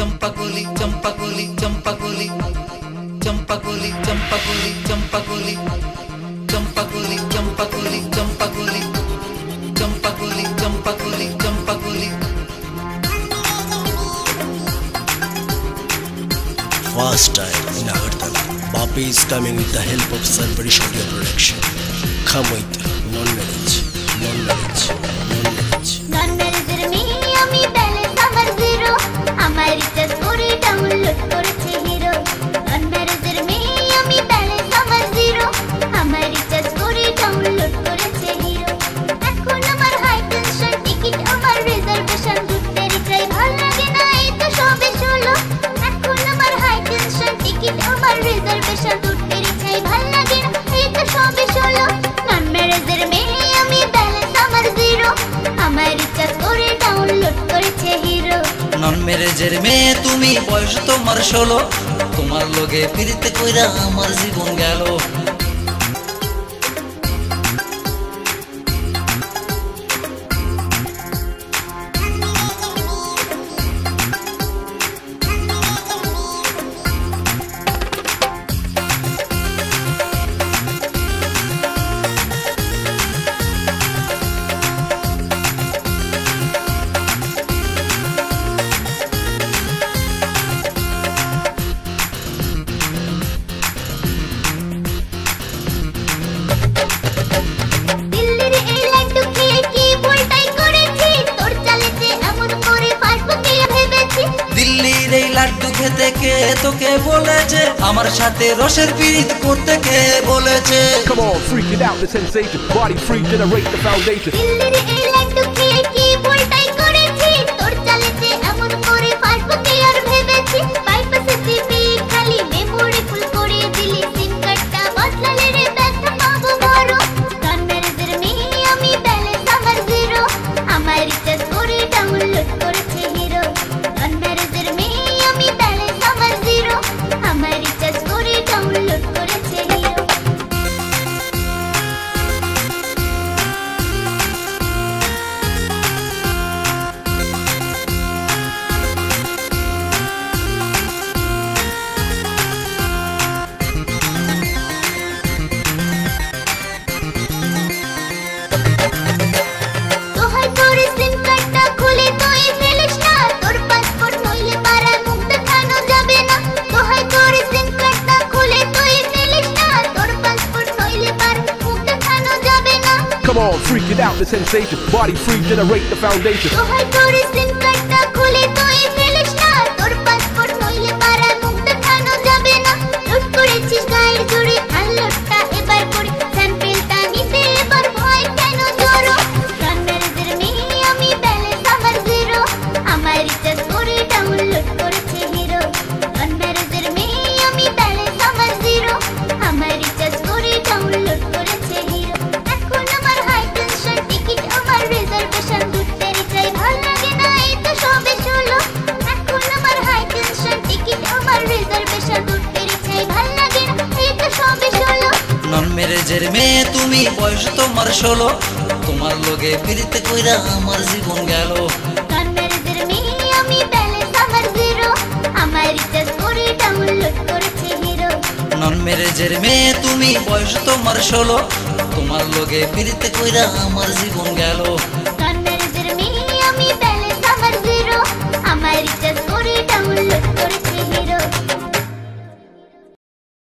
चंपाकोली चंपाकोली चंपाकोली चंपाकोली चंपाकोली चंपाकोली चंपाकोली चंपाकोली चंपाकोली चंपाकोली चंपाकोली चंपाकोली। First time in Agartala, Bapi is coming with the help of Sunbury Audio Production. Come with non-marriage, non-marriage, non-marriage. Non-marriage me, ami balance amar zero. Amar recharge kore download koreche hero. Non-marriage me, ami balance amar zero. Amar recharge kore download koreche hero. Ekhon amar high tension ticket amar reservation ঘুরতে চাই ভাল লাগে না এই তো সবে চলো। এখন আমার high tension ticket amar reservation ঘুরতে চাই ভাল লাগে না এই তো সবে চলো। Non-marriage me, ami balance amar zero. আমার রিচার্জ করে ডাউনলোড করেছে হিরো। নন ম্যারেজের মেয়ে তুমি, বয়স তোমার 16, তোমার লগে ফিরিতে কইরা আমার জীবন গেল। লাড্ডু খেতে কে তোকে বলেছে, আমার সাথে রসের পিরিত করতে কে বলেছে? Come on, freak it out, the sensation. Body free, generate the foundation. দিল্লির এই লাড্ডু খেয়ে কি ভুলটাই করেছি, তোর চালেতে এমন করে পারবো কি আর ভেবেছি। বাইপাসে টিপি খালি মেমোরি ফুল করে দিলি, সিম কার্ডটা বদলালে রে ব্যথা পাবো বড়। Non-marriage মেয়ে আমি ব্যালেন্স আমার জিরো, আমার রিচার্জ করে ডাউনলোড করেছে হিরো। Non-marriage মেয়ে আমি ব্যালেন্স আমার জিরো, আমার রিচার্জ করে ডাউনলোড করেছে hero. Come on, freak it out, the sensation. Body free, generate the foundation. তোহাই করে সিম কার্ডটা খুলে তুই ফেলিস না, তোর পাসপোর্ট নইলে পাড়ার মুখ দেখানো যাবে না। লুট করেছিস গায়ের জোরে, আনলোডটা এবার করি, স্যাম্পেলটা নিতে এবার ভয় কেন জোরো? Non-marriage মেয়ে আমি ব্যালেন্স আমার জিরো, আমার রিচার্জ করে ডাউনলোড করেছে হিরো। Non-marriage মেয়ে আমি ব্যালেন্স আমার জিরো, আমার রিচার্জ করে ডাউনলোড করেছে হিরো। এখন আমার হাই টেনশন টিকিট আমার রিজার্ভেশন ঘুরতে চাই ভাল লাগে না এই তো সবে চলো। এখন আমার হাই টেনশন টিকিট আমার রিজার্ভেশন ঘুরতে চাই ভাল লাগে না এই তো সবে চলো। নন ম্যারেজের মেয়ে তুমি, বয়স তোমার 16, তোমার লগে ফিরিতে কইরা আমার জীবন গেল। Non-marriage মেয়ে আমি ব্যালেন্স আমার জিরো, আমার রিচার্জ করে ডাউনলোড করেছে হিরো। নন ম্যারেজের মেয়ে তুমি, বয়স তোমার 16, তোমার লগে ফিরিতে কইরা আমার জীবন গেল।